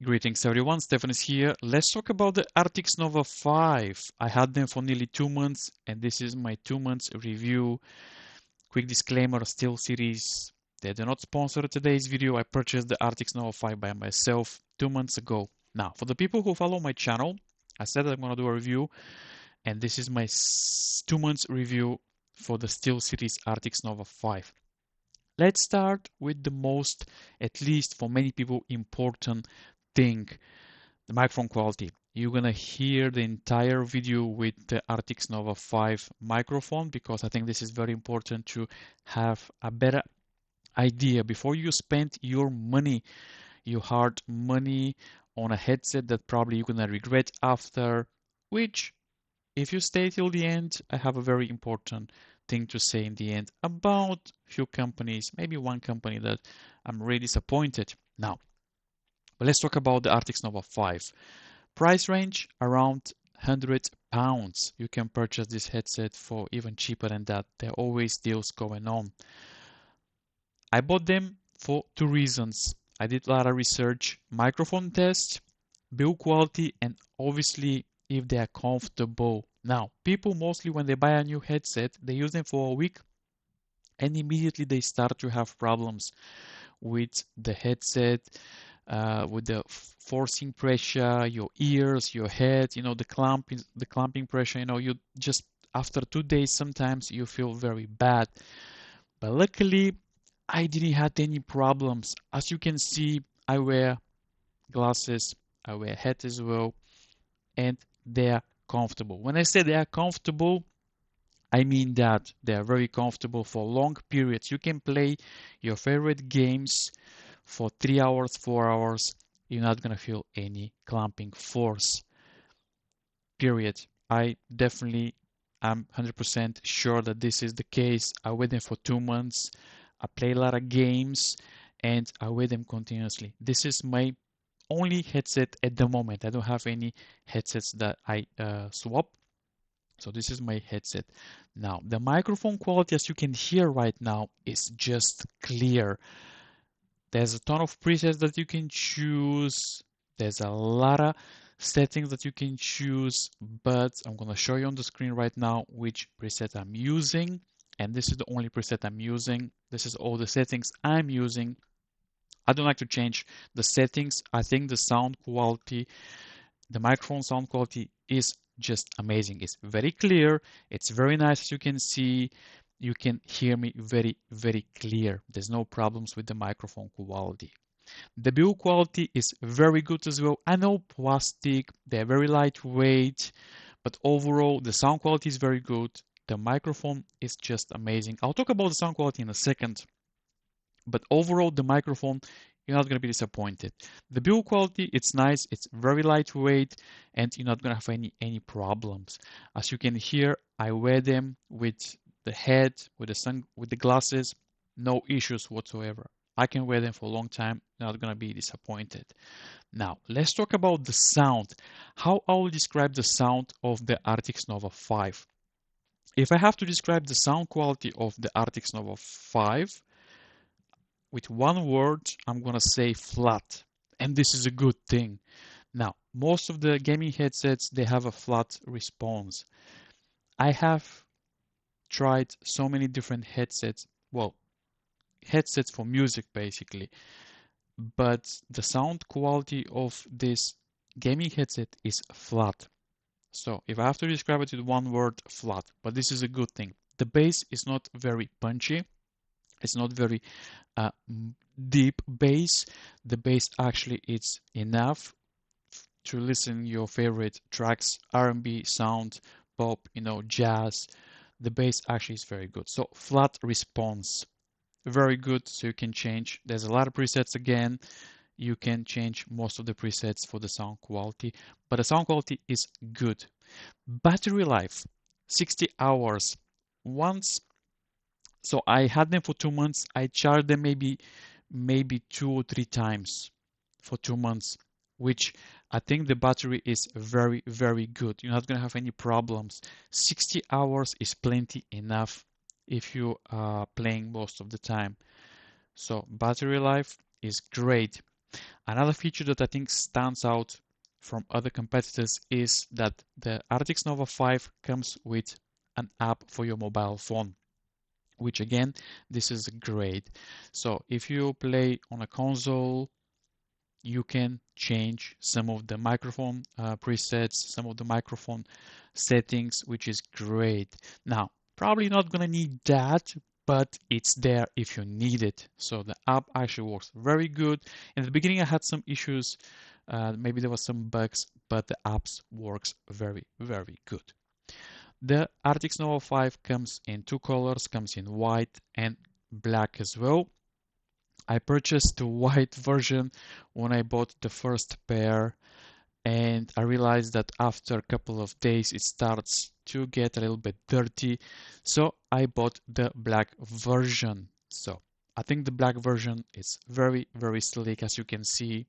Greetings everyone, Stefan is here. Let's talk about the Arctis Nova 5. I had them for nearly 2 months and this is my 2 months review. Quick disclaimer, SteelSeries. They do not sponsor today's video. I purchased the Arctis Nova 5 by myself 2 months ago. Now, for the people who follow my channel, I said that I'm going to do a review and this is my 2 months review for the SteelSeries Arctis Nova 5. Let's start with the most, at least for many people, important thing, the microphone quality. You're gonna hear the entire video with the Arctis Nova 5 microphone because I think this is very important to have a better idea before you spend your money, your hard money on a headset that probably you're gonna regret after, which if you stay till the end, I have a very important thing to say in the end about few companies, maybe one company that I'm really disappointed. Now, but let's talk about the Arctis Nova 5. Price range around £100. You can purchase this headset for even cheaper than that. There are always deals going on. I bought them for two reasons. I did a lot of research, microphone test, build quality, and obviously if they are comfortable. Now, people mostly when they buy a new headset, they use them for a week and immediately they start to have problems with the headset, with the forcing pressure, your ears, your head, the clamping pressure, you just after 2 days sometimes you feel very bad. But luckily I didn't have any problems. As you can see, I wear glasses, I wear hat as well, and they're comfortable. When I say they are comfortable, I mean that they are very comfortable for long periods. You can play your favorite games for 3 hours, 4 hours. You're not gonna feel any clamping force. Period. I definitely am 100% sure that this is the case. I wear them for 2 months. I play a lot of games and I wear them continuously. This is my only headset at the moment. I don't have any headsets that I swap. So this is my headset. Now, the microphone quality, as you can hear right now, is just clear. There's a ton of presets that you can choose. There's a lot of settings that you can choose, but I'm going to show you on the screen right now which preset I'm using. And this is the only preset I'm using. This is all the settings I'm using. I don't like to change the settings. I think the sound quality, the microphone sound quality is just amazing. It's very clear. It's very nice. As you can see, you can hear me very, very clear. There's no problems with the microphone quality. The build quality is very good as well. I know plastic, they're very lightweight, but overall the sound quality is very good. The microphone is just amazing. I'll talk about the sound quality in a second, but overall the microphone, you're not going to be disappointed. The build quality, it's nice, it's very lightweight, and you're not going to have any problems. As you can hear, I wear them with the head, with the glasses, no issues whatsoever. I can wear them for a long time, not going to be disappointed. Now, let's talk about the sound. How I will describe the sound of the Arctis Nova 5. If I have to describe the sound quality of the Arctis Nova 5, with one word, I'm gonna say flat. And this is a good thing. Now, most of the gaming headsets, they have a flat response. I have tried so many different headsets, well, headsets for music basically, but the sound quality of this gaming headset is flat. So if I have to describe it with one word, flat, but this is a good thing. The bass is not very punchy. It's not very deep bass. The bass actually is enough to listen your favorite tracks, R&B, sound, pop, jazz. The bass actually is very good. So flat response, very good. So you can change. There's a lot of presets again. You can change most of the presets for the sound quality, but the sound quality is good. Battery life, 60 hours. So I had them for 2 months. I charged them maybe 2 or 3 times for 2 months, which I think the battery is very, very good. You're not going to have any problems. 60 hours is plenty enough if you are playing most of the time. So battery life is great. Another feature that I think stands out from other competitors is that the Arctis Nova 5 comes with an app for your mobile phone, which again, this is great. So if you play on a console, you can change some of the microphone presets, some of the microphone settings, which is great. Now, probably not gonna need that, but it's there if you need it. So the app actually works very good. In the beginning, I had some issues. Maybe there was some bugs, but the apps works very, very good. The Arctis Nova 5 comes in two colors, comes in white and black as well. I purchased the white version when I bought the first pair, and I realized that after a couple of days it starts to get a little bit dirty, so I bought the black version. So I think the black version is very, very sleek, as you can see,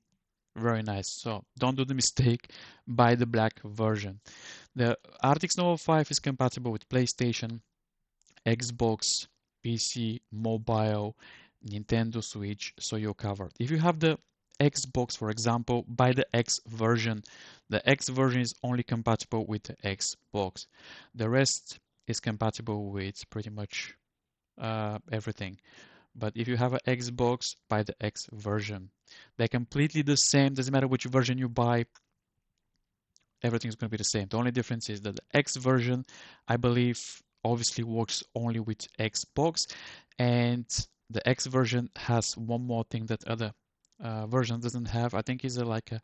very nice. So don't do the mistake, buy the black version. The Arctis Nova 5 is compatible with PlayStation, Xbox, PC, mobile, Nintendo Switch, so you're covered. If you have the Xbox, for example, buy the X version. The X version is only compatible with the Xbox. The rest is compatible with pretty much everything. But if you have an Xbox, buy the X version. They're completely the same. Doesn't matter which version you buy, everything's going to be the same. The only difference is that the X version, I believe, obviously works only with Xbox, and the X version has one more thing that other version doesn't have. I think is like a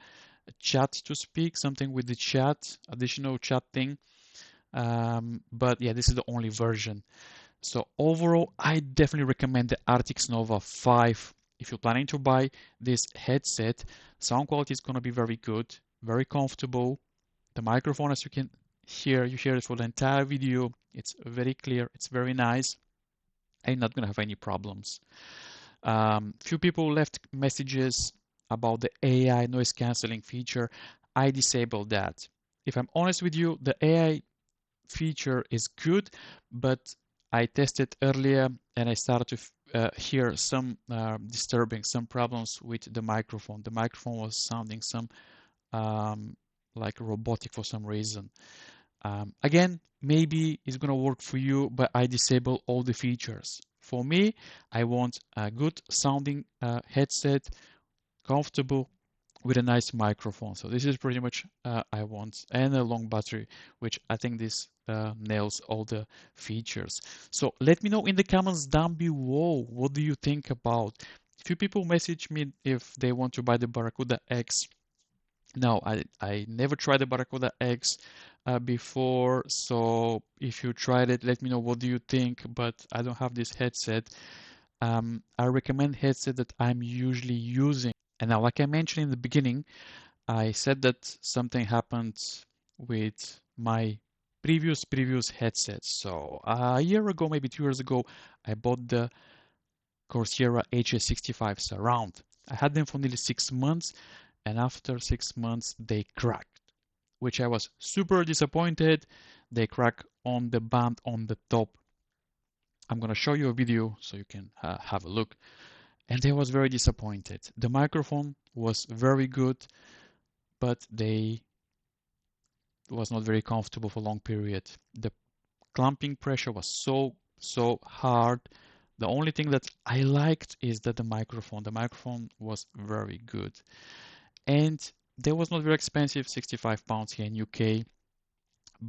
chat to speak, something with the chat, additional chat thing. But yeah, this is the only version. So overall, I definitely recommend the Arctis Nova 5 if you're planning to buy this headset. Sound quality is going to be very good, very comfortable. The microphone, as you can hear, you hear it for the entire video. It's very clear. It's very nice. I'm not going to have any problems. Few people left messages about the AI noise cancelling feature. I disabled that. If I'm honest with you, the AI feature is good, but I tested earlier and I started to hear some disturbing, some problems with the microphone. The microphone was sounding some like robotic for some reason. Again, maybe it's gonna work for you, but I disable all the features. For me, I want a good sounding headset, comfortable with a nice microphone. So this is pretty much I want, and a long battery, which I think this nails all the features. So let me know in the comments down below, what do you think about? A few people message me if they want to buy the Barracuda X. No, I never tried the Barracuda X before, so if you tried it, let me know what do you think, but I don't have this headset. I recommend headset that I'm usually using. And now, like I mentioned in the beginning, I said that something happened with my previous headset. So a year ago, maybe 2 years ago, I bought the Corsair HS65 Surround. I had them for nearly 6 months, and after 6 months, they cracked, which I was super disappointed. They crack on the band on the top. I'm gonna show you a video so you can have a look. And I was very disappointed. The microphone was very good, but they was not very comfortable for a long period. The clamping pressure was so hard. The only thing that I liked is that the microphone was very good. And they was not very expensive, £65 here in UK.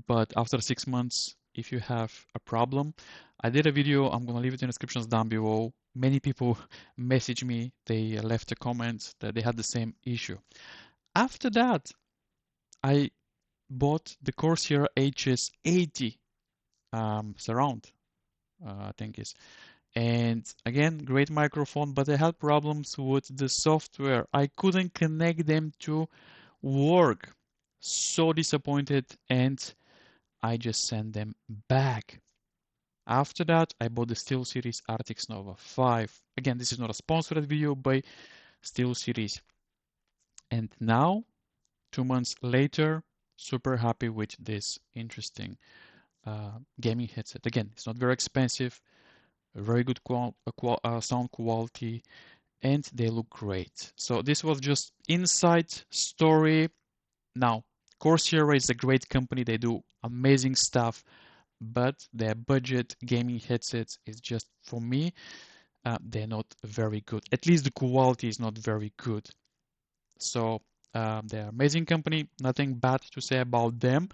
But after 6 months, if you have a problem, I did a video, I'm gonna leave it in the descriptions down below. Many people messaged me, they left a comment that they had the same issue. After that, I bought the Corsair HS80 surround, I think is. And again, great microphone, but I had problems with the software. I couldn't connect them to work. So disappointed, and I just sent them back. After that, I bought the SteelSeries Arctis Nova 5. Again, this is not a sponsored video by SteelSeries. And now, 2 months later, super happy with this interesting gaming headset. Again, it's not very expensive, very good sound quality, and they look great. So this was just insight story. Now, Corsair is a great company. They do amazing stuff, but their budget gaming headsets is just, for me, they're not very good. At least the quality is not very good. So they're amazing company. Nothing bad to say about them,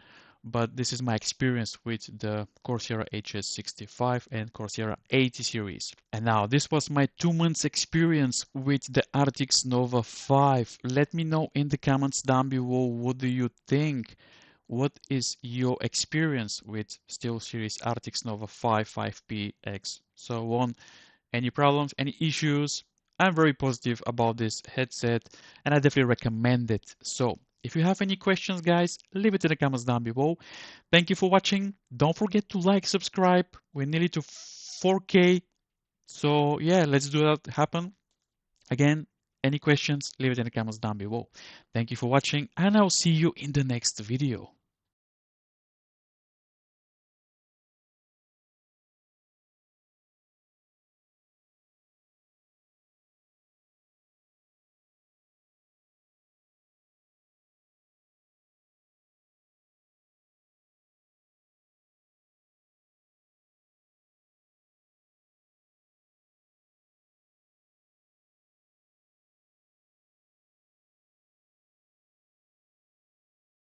but this is my experience with the Corsair HS65 and Corsair 80 series. And now this was my 2 months experience with the Arctis Nova 5. Let me know in the comments down below, what do you think? What is your experience with SteelSeries Arctis Nova 5, 5P, X, so on? Any problems, any issues? I'm very positive about this headset and I definitely recommend it. So if you have any questions, guys, leave it in the comments down below. Thank you for watching. Don't forget to like, subscribe. We're nearly to 4K. So yeah, let's do that happen. Again, any questions, leave it in the comments down below. Thank you for watching and I'll see you in the next video.